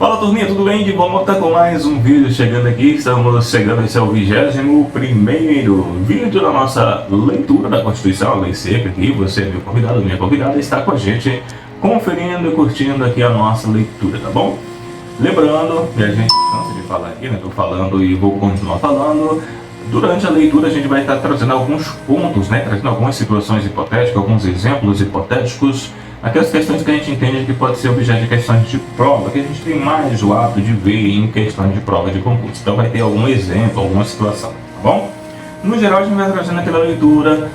Fala turminha, tudo bem? De volta com mais um vídeo chegando aqui. Estamos chegando, esse é o 21º vídeo da nossa leitura da Constituição, a lei seca aqui. Você, meu convidado, minha convidada, está com a gente conferindo e curtindo aqui a nossa leitura, tá bom? Lembrando que a gente cansa de falar aqui, né? Tô falando e vou continuar falando. Durante a leitura a gente vai estar trazendo alguns pontos, né? Trazendo algumas situações hipotéticas, alguns exemplos hipotéticos, aquelas questões que a gente entende que pode ser objeto de questões de prova, que a gente tem mais o hábito de ver em questões de prova de concurso. Então vai ter algum exemplo, alguma situação, tá bom? No geral a gente vai trazendo aquela leitura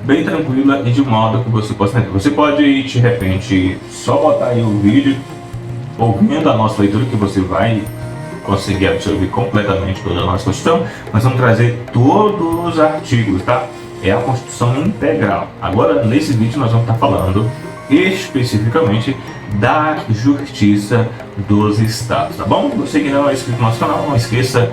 bem tranquila e de modo que você possa entender. Você pode, de repente, só botar aí o vídeo, ouvindo a nossa leitura, que você vai conseguir absorver completamente toda a nossa Constituição. Nós vamos trazer todos os artigos, tá? É a Constituição integral. Agora, nesse vídeo, nós vamos estar falando especificamente da Justiça dos Estados, tá bom? Você que não é inscrito no nosso canal, não esqueça,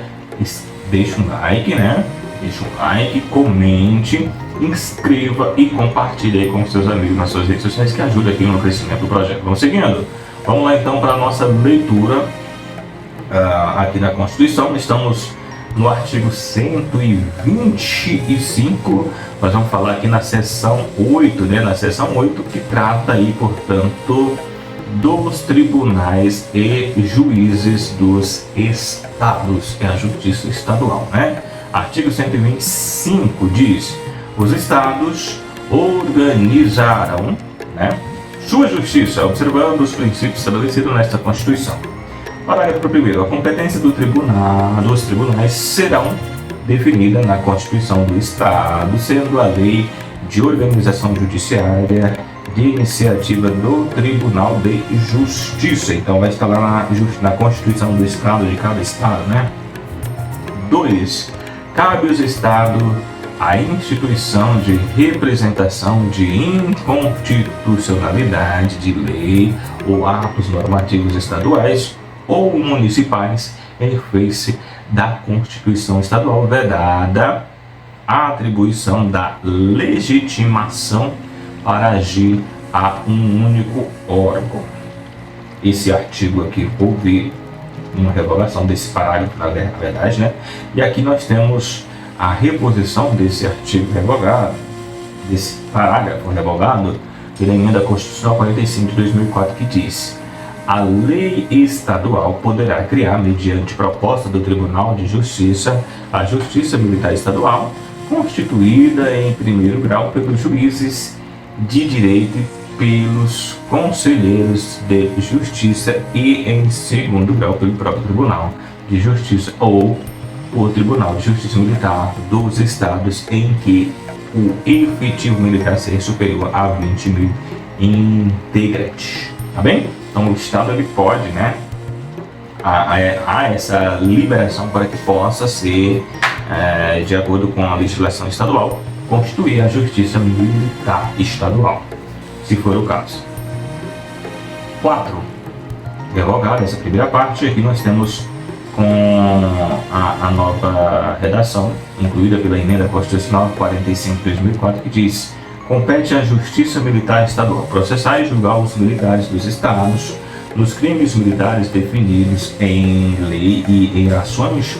deixa um like, né? Deixa um like, comente, inscreva e compartilhe aí com seus amigos nas suas redes sociais, que ajuda aqui no crescimento do projeto. Vamos seguindo? Vamos lá então para a nossa leitura aqui na Constituição. Estamos no artigo 125, nós vamos falar aqui na seção 8, né? Na seção 8, que trata aí, portanto, dos tribunais e juízes dos estados, que é a Justiça Estadual, né? Artigo 125 diz: os estados organizarão, né, sua justiça observando os princípios estabelecidos nesta Constituição. Parágrafo 1º. A competência dos tribunais serão definida na Constituição do Estado, sendo a lei de organização judiciária de iniciativa do Tribunal de Justiça. Então vai estar lá na Constituição do Estado, de cada Estado, né? 2. Cabe aos Estados a instituição de representação de inconstitucionalidade de lei ou atos normativos estaduais ou municipais em face da Constituição Estadual, vedada a atribuição da legitimação para agir a um único órgão. Esse artigo aqui, houve uma revogação desse parágrafo, na verdade, né? E aqui nós temos a reposição desse artigo revogado, desse parágrafo revogado, pela emenda constitucional 45 de 2004, que diz: a lei estadual poderá criar, mediante proposta do Tribunal de Justiça, a Justiça Militar Estadual, constituída em primeiro grau pelos juízes de direito e pelos conselheiros de justiça e em segundo grau pelo próprio Tribunal de Justiça ou o Tribunal de Justiça Militar dos estados em que o efetivo militar seja superior a 20 mil integrantes. Tá bem? Então o Estado ele pode, né, há essa liberação para que possa ser, de acordo com a legislação estadual, constituir a Justiça Militar Estadual, se for o caso. 4. Revogada essa primeira parte, aqui nós temos com a nova redação, incluída pela emenda constitucional 45 de 2004, que diz: compete à Justiça Militar Estadual processar e julgar os militares dos estados nos crimes militares definidos em lei e em ações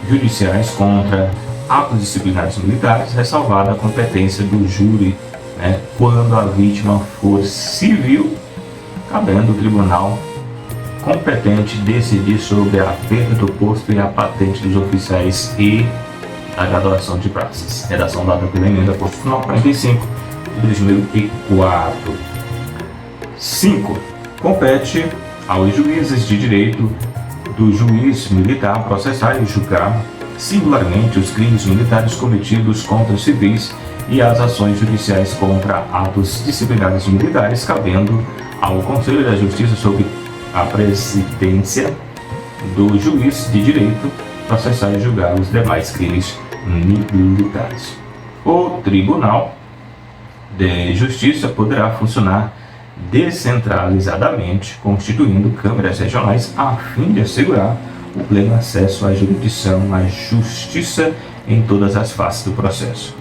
judiciais contra atos disciplinares militares, ressalvada a competência do júri, né, quando a vítima for civil, cabendo o tribunal competente decidir sobre a perda do posto e a patente dos oficiais e a graduação de praças. Redação dada pela emenda constitucional 45 de 2004. 5. Compete aos juízes de direito do juiz militar processar e julgar singularmente os crimes militares cometidos contra os civis e as ações judiciais contra atos disciplinares militares, cabendo ao Conselho da Justiça, sob a presidência do juiz de direito, processar e julgar os demais crimes militares. O Tribunal de Justiça poderá funcionar descentralizadamente, constituindo câmaras regionais a fim de assegurar o pleno acesso à jurisdição, à justiça em todas as faces do processo.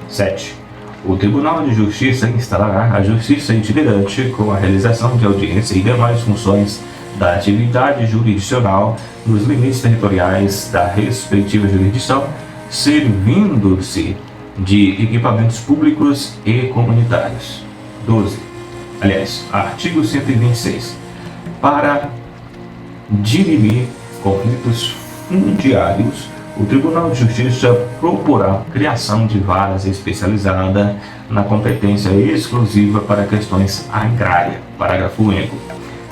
7. O Tribunal de Justiça instalará a justiça itinerante com a realização de audiência e demais funções da atividade jurisdicional nos limites territoriais da respectiva jurisdição, servindo-se de equipamentos públicos e comunitários. 12. Artigo 126. Para dirimir conflitos fundiários, o Tribunal de Justiça proporá criação de varas especializadas na competência exclusiva para questões agrárias. Parágrafo único.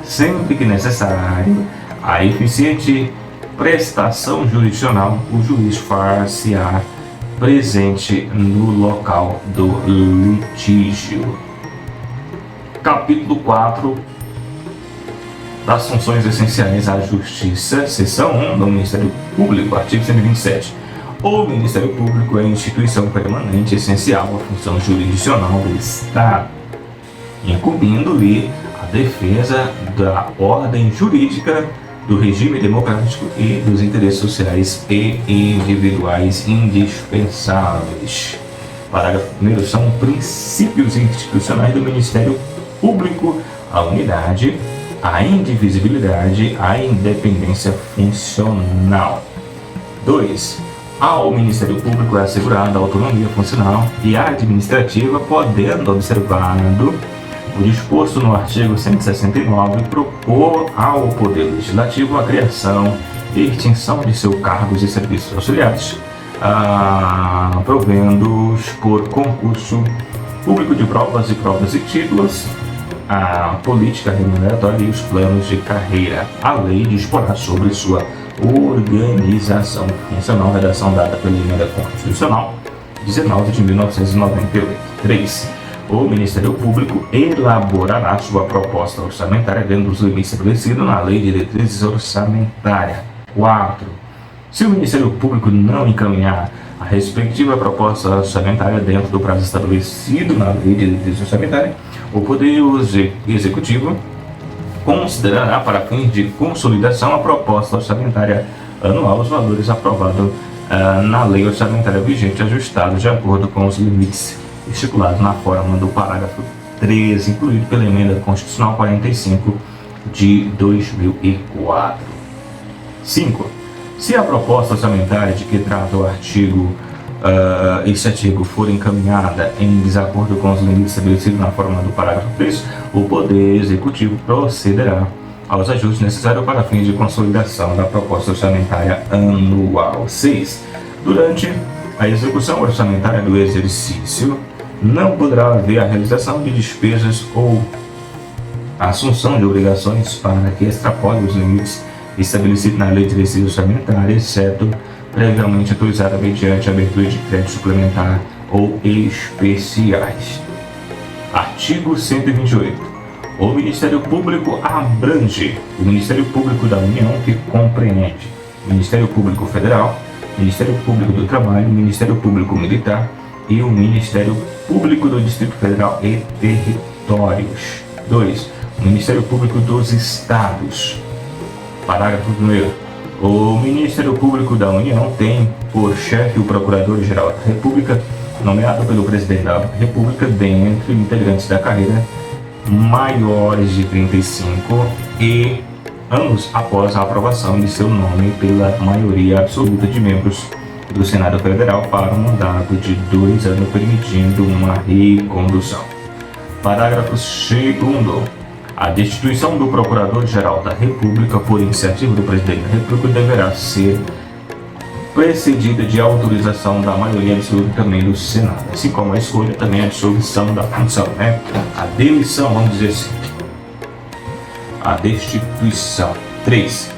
Sempre que necessário, a eficiente prestação jurisdicional, o juiz far-se-á presente no local do litígio. Capítulo 4 das funções essenciais à Justiça, seção 1 do Ministério Público, artigo 127. O Ministério Público é a instituição permanente essencial à função jurisdicional do Estado, incumbindo-lhe a defesa da ordem jurídica, do regime democrático e dos interesses sociais e individuais indispensáveis. Parágrafo 1º. São princípios institucionais do Ministério Público a unidade, a indivisibilidade, a independência funcional. 2. Ao Ministério Público é assegurada a autonomia funcional e administrativa, podendo, observado o disposto no artigo 169, propor ao Poder Legislativo a criação e extinção de seus cargos e serviços auxiliares, provendo-os por concurso público de provas e títulos, a política remuneratória e os planos de carreira. A lei disporá sobre sua organização funcional, redação dada pela Emenda Constitucional 19 de 1998. 3. O Ministério Público elaborará sua proposta orçamentária dentro dos limites estabelecidos na Lei de Diretrizes Orçamentárias. 4. Se o Ministério Público não encaminhar a respectiva proposta orçamentária dentro do prazo estabelecido na Lei de Diretrizes Orçamentárias, o Poder Executivo considerará para fins de consolidação a proposta orçamentária anual, os valores aprovados na lei orçamentária vigente, ajustados de acordo com os limites estipulados na forma do parágrafo 13, incluído pela Emenda Constitucional 45 de 2004. 5. Se a proposta orçamentária de que trata o este artigo for encaminhada em desacordo com os limites estabelecidos na forma do parágrafo 3, o Poder Executivo procederá aos ajustes necessários para fins de consolidação da proposta orçamentária anual. 6. Durante a execução orçamentária do exercício, não poderá haver a realização de despesas ou a assunção de obrigações para que extrapolem os limites estabelecidos na Lei de Diretrizes Orçamentárias, exceto previamente autorizada mediante abertura de crédito suplementar ou especiais. Artigo 128. O Ministério Público abrange o Ministério Público da União, que compreende o Ministério Público Federal, Ministério Público do Trabalho, Ministério Público Militar e o Ministério Público do Distrito Federal e Territórios. 2. O Ministério Público dos Estados. Parágrafo 1º. O Ministério Público da União tem por chefe o Procurador-Geral da República, nomeado pelo Presidente da República, dentre integrantes da carreira maiores de 35 anos após a aprovação de seu nome pela maioria absoluta de membros do Senado Federal para um mandato de 2 anos, permitindo uma recondução. Parágrafo 2º. A destituição do Procurador-Geral da República por iniciativa do Presidente da República deverá ser precedida de autorização da maioria absoluta também do Senado, assim como a escolha também a dissolução da função, a demissão, vamos dizer assim, a destituição. 3.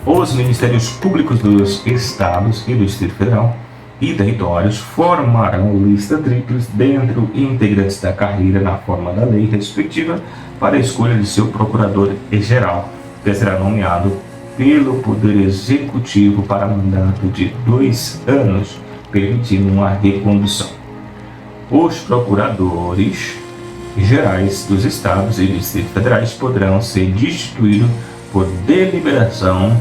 Os Ministérios Públicos dos Estados e do Distrito Federal e Territórios formarão lista tríplice dentro integrantes da carreira na forma da lei respectiva para a escolha de seu Procurador-Geral, que será nomeado pelo Poder Executivo para mandato de 2 anos, permitindo uma recondução. Os Procuradores Gerais dos Estados e Distritos Federais poderão ser destituídos por deliberação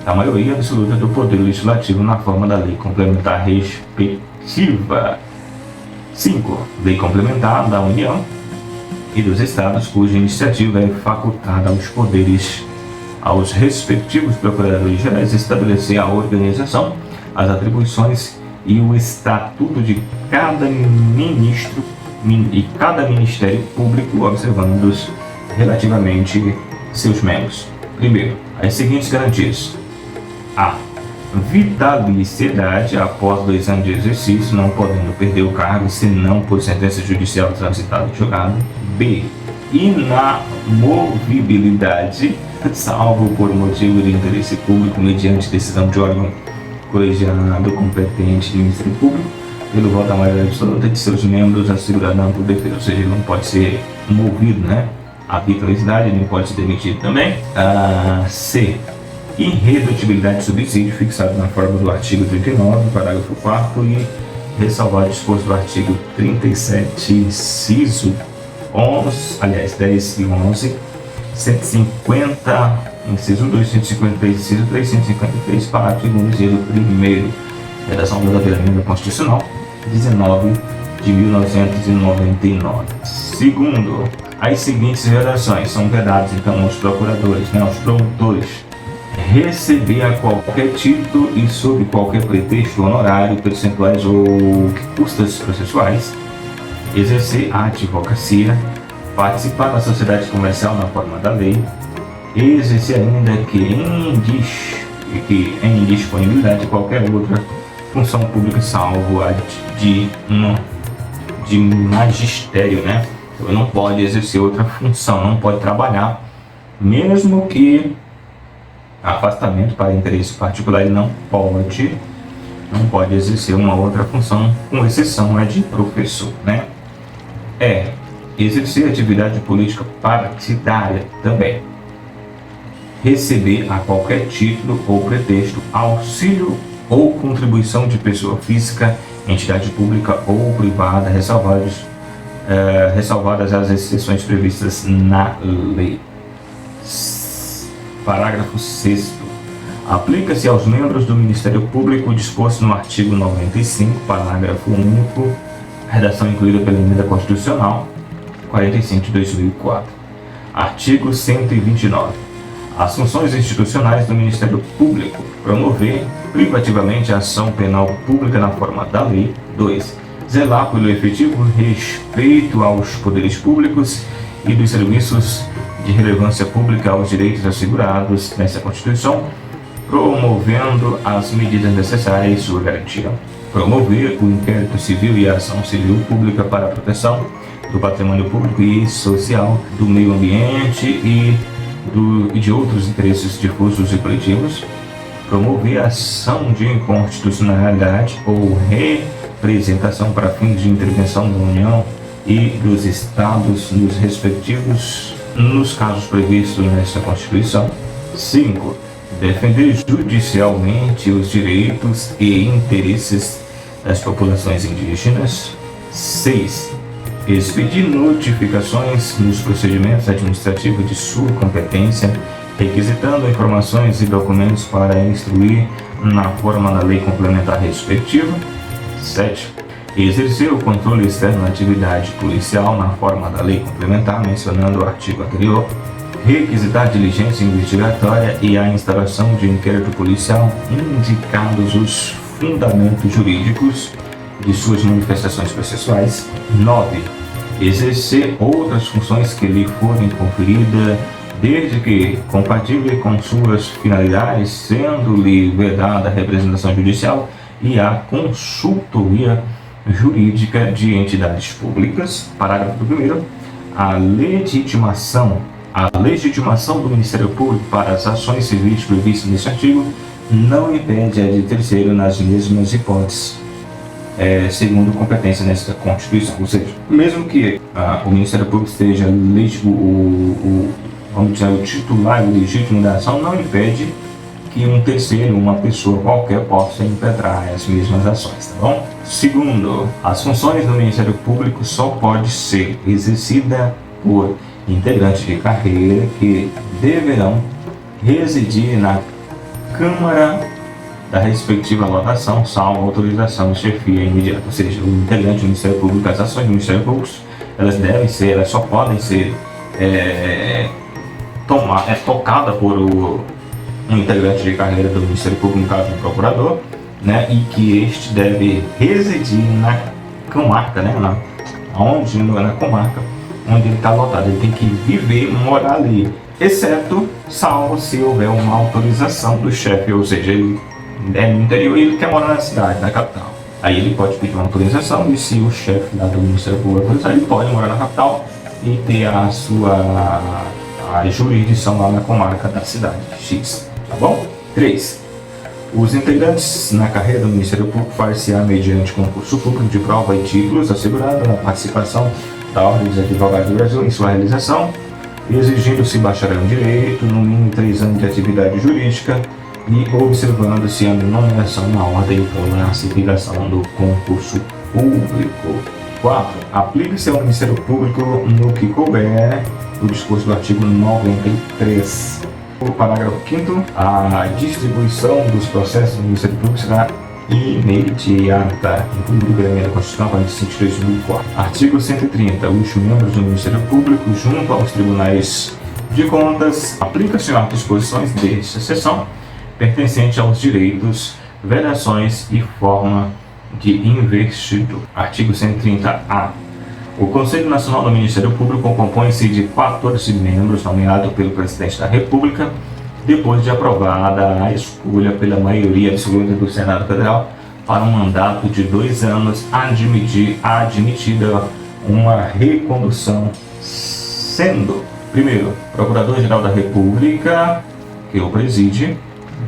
da maioria absoluta do Poder Legislativo na forma da lei complementar respectiva. 5. Lei complementar da União e dos Estados, cuja iniciativa é facultada aos poderes aos respectivos procuradores-gerais estabelecer a organização, as atribuições e o estatuto de cada ministro e cada Ministério Público, observando-os relativamente seus membros. Primeiro, as seguintes garantias: a vitaliciedade após 2 anos de exercício, não podendo perder o cargo senão por sentença judicial transitada e julgada. B. Inamovibilidade, salvo por motivo de interesse público, mediante decisão de órgão colegiado competente do Ministério Público, pelo voto da maioria absoluta de seus membros, assegurado na ampla defesa. Ou seja, ele não pode ser movido, né? A vitaliciedade, ele não pode ser demitido também. C. Irredutibilidade de subsídio, fixado na forma do artigo 39, parágrafo 4º, e ressalvado o disposto do artigo 37, inciso 10 e 11, 150, inciso 2, 153, inciso 3, 153, parágrafo 2º, inciso 1º, redação verdadeiramente da Constitucional, 19 de 1999. Segundo, as seguintes redações são vedadas, então, aos procuradores, né, aos promotores: receber a qualquer título e sob qualquer pretexto honorário, percentuais ou custas processuais, exercer a advocacia, participar da sociedade comercial na forma da lei, exercer ainda que em indisponibilidade qualquer outra função pública, salvo a de magistério, né? Então, ele não pode exercer outra função, não pode trabalhar, mesmo que afastamento para interesse particular, ele não pode exercer uma outra função, com exceção de professor, né? Exercer atividade política partidária também. Receber a qualquer título ou pretexto auxílio ou contribuição de pessoa física, entidade pública ou privada, ressalvadas as exceções previstas na lei. Parágrafo 6º. Aplica-se aos membros do Ministério Público o disposto no artigo 95, parágrafo único, redação incluída pela Emenda Constitucional 45 de 2004. Artigo 129. As funções institucionais do Ministério Público: promover privativamente a ação penal pública na forma da lei. 2. Zelar pelo efetivo respeito aos poderes públicos e dos serviços de relevância pública aos direitos assegurados nessa Constituição, promovendo as medidas necessárias e sua garantia. Promover o inquérito civil e a ação civil pública para a proteção do patrimônio público e social, do meio ambiente e de outros interesses difusos e coletivos. Promover a ação de inconstitucionalidade ou representação para fins de intervenção da União e dos Estados nos casos previstos nesta Constituição. 5. Defender judicialmente os direitos e interesses das populações indígenas. 6. Expedir notificações nos procedimentos administrativos de sua competência, requisitando informações e documentos para instruir na forma da lei complementar respectiva. 7. Exercer o controle externo da atividade policial na forma da lei complementar, mencionando o artigo anterior. Requisitar diligência investigatória e a instalação de inquérito policial, indicados os fundamentos jurídicos de suas manifestações processuais. 9. Exercer outras funções que lhe forem conferidas, desde que compatível com suas finalidades, sendo-lhe vedada a representação judicial e a consultoria jurídica de entidades públicas. Parágrafo 1º. A legitimação do Ministério Público para as ações civis previstas neste artigo não impede a de terceiro nas mesmas hipóteses, segundo competência nesta Constituição. Ou seja, mesmo que o Ministério Público esteja vamos dizer, o titular legítimo da ação, não impede que um terceiro, uma pessoa qualquer, possa impetrar as mesmas ações, tá bom? Segundo, as funções do Ministério Público só pode ser exercida por integrantes de carreira que deverão residir na Câmara da respectiva lotação, salvo autorização de chefia imediata. Ou seja, o integrante do Ministério Público, as ações do Ministério Público, elas só podem ser tocada por um integrante de carreira do Ministério Público, no caso do procurador, né, e que este deve residir na comarca, né, na comarca onde ele está lotado. Ele tem que viver, morar ali, exceto salvo se houver uma autorização do chefe, ou seja, ele é no interior e ele quer morar na cidade, na capital. Aí ele pode pedir uma autorização e se o chefe lá do Ministério Público autorizar, ele pode morar na capital e ter a jurisdição lá na comarca da cidade X, tá bom? 3. Os integrantes na carreira do Ministério Público far-se-á mediante concurso público de prova e títulos, assegurando a participação da Ordem dos Advogados do Brasil em sua realização, exigindo-se bacharel em Direito, no mínimo 3 anos de atividade jurídica e observando-se a nomeação na ordem ou na classificação do concurso público. 4. Aplique-se ao Ministério Público no que couber o disposto do artigo 93. O parágrafo 5º, a distribuição dos processos do Ministério Público será imediata, incluindo pela emenda constitucional 45 de 2004. Artigo 130. Os membros do Ministério Público, junto aos tribunais de contas, aplicam-se às disposições desta seção, pertencente aos direitos, vedações e forma de investidor. Artigo 130-A. O Conselho Nacional do Ministério Público compõe-se de 14 membros nomeados pelo Presidente da República, depois de aprovada a escolha pela maioria absoluta do Senado Federal para um mandato de 2 anos, admitida uma recondução, sendo, primeiro, Procurador-Geral da República, que o preside.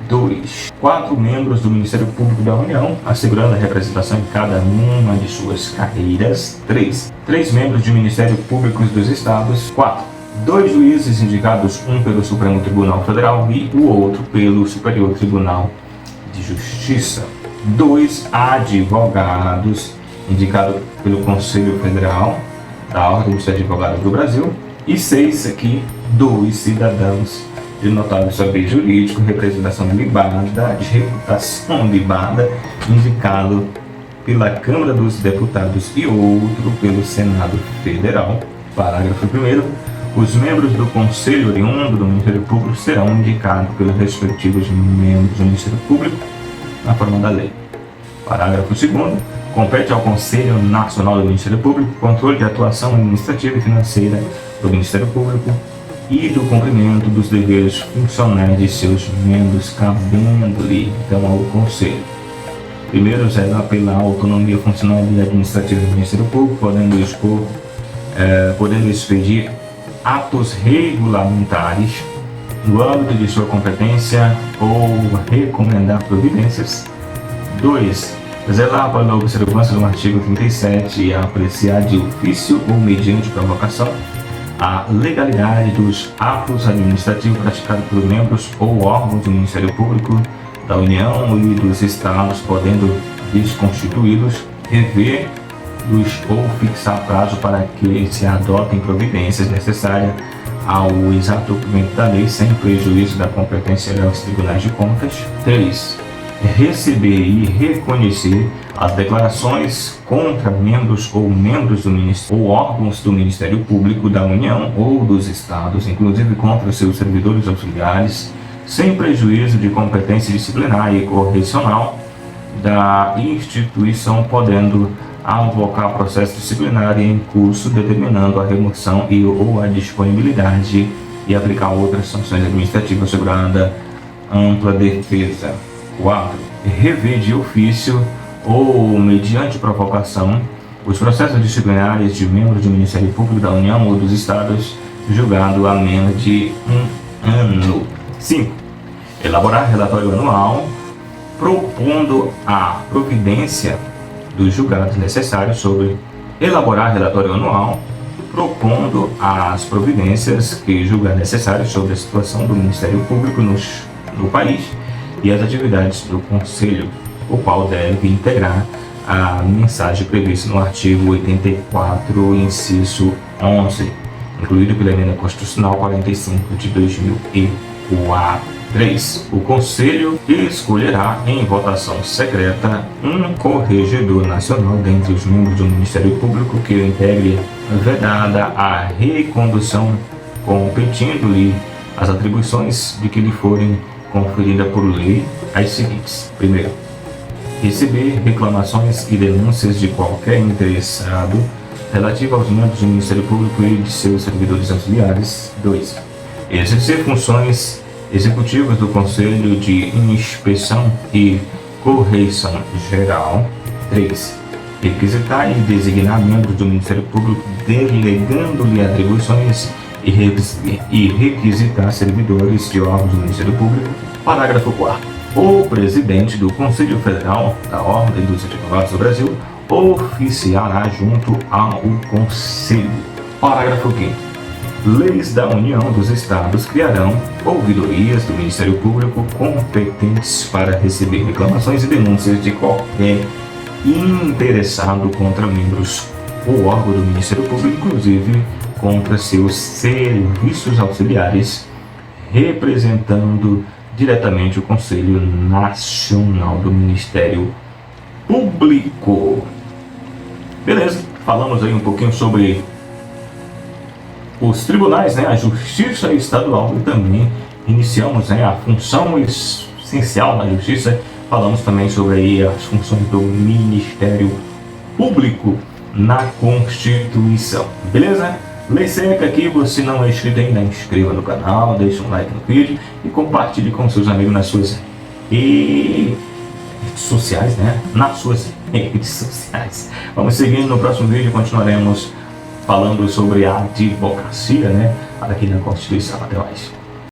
2. 4 membros do Ministério Público da União, assegurando a representação em cada uma de suas carreiras. 3. 3 membros de Ministério Público dos Estados. 4. 2 juízes indicados, um pelo Supremo Tribunal Federal e o outro pelo Superior Tribunal de Justiça. 2 advogados, indicados pelo Conselho Federal da Ordem dos Advogados do Brasil. E 6 aqui, 2 cidadãos de notável saber jurídico, representação libada, de reputação libada, indicado pela Câmara dos Deputados e outro pelo Senado Federal. Parágrafo 1º. Os membros do Conselho oriundo do Ministério Público serão indicados pelos respectivos membros do Ministério Público na forma da lei. Parágrafo 2º. Compete ao Conselho Nacional do Ministério Público o controle de atuação administrativa e financeira do Ministério Público e do cumprimento dos deveres funcionais de seus membros, cabendo-lhe, então, ao Conselho. Primeiro, zelar pela autonomia funcional e administrativa do Ministério Público, podendo expedir atos regulamentares no âmbito de sua competência ou recomendar providências. 2. Zelar pela observância do artigo 37 e apreciar de ofício ou mediante provocação a legalidade dos atos administrativos praticados por membros ou órgãos do Ministério Público da União e dos Estados, podendo desconstituí-los, rever-los ou fixar prazo para que se adotem providências necessárias ao exato cumprimento da lei, sem prejuízo da competência aos tribunais de contas. 3. Receber e reconhecer as declarações contra membros ou membros do Ministério ou órgãos do Ministério Público da União ou dos Estados, inclusive contra seus servidores auxiliares, sem prejuízo de competência disciplinar e correcional da instituição, podendo avocar processo disciplinar em curso, determinando a remoção e ou a disponibilidade e aplicar outras sanções administrativas, assegurando ampla defesa. 4. Rever de ofício ou mediante provocação os processos disciplinares de membros do Ministério Público da União ou dos Estados julgado há menos de 1 ano. 5. Elaborar relatório anual propondo a providência dos julgados necessários sobre elaborar relatório anual propondo as providências que julgar necessárias sobre a situação do Ministério Público no país e as atividades do Conselho, o qual deve integrar a mensagem prevista no artigo 84, inciso 11, incluído pela emenda constitucional 45 de 2004. 3. O Conselho escolherá em votação secreta um corregedor nacional dentre os membros do Ministério Público que o integre, vedada a recondução, competindo-lhe as atribuições de que lhe forem conferidas por lei as seguintes. Primeiro, receber reclamações e denúncias de qualquer interessado relativo aos membros do Ministério Público e de seus servidores auxiliares. 2. Exercer funções executivas do Conselho de Inspeção e Correição Geral. 3. Requisitar e designar membros do Ministério Público, delegando-lhe atribuições e requisitar servidores de órgãos do Ministério Público. Parágrafo 4º. O presidente do Conselho Federal da Ordem dos Advogados do Brasil oficiará junto ao Conselho. Parágrafo 5º. Leis da União dos Estados criarão ouvidorias do Ministério Público competentes para receber reclamações e denúncias de qualquer interessado contra membros ou órgão do Ministério Público, inclusive contra seus serviços auxiliares, representando diretamente o Conselho Nacional do Ministério Público. Beleza, falamos aí um pouquinho sobre os tribunais, né, a Justiça Estadual, e também iniciamos, né, a função essencial da Justiça. Falamos também sobre aí as funções do Ministério Público na Constituição. Beleza? Lei seca aqui, você não é inscrito ainda, inscreva no canal, deixe um like no vídeo e compartilhe com seus amigos nas suas redes sociais, né? Nas suas redes sociais. Vamos seguindo no próximo vídeo, continuaremos falando sobre a advocacia, né? Aqui na Constituição. Até mais.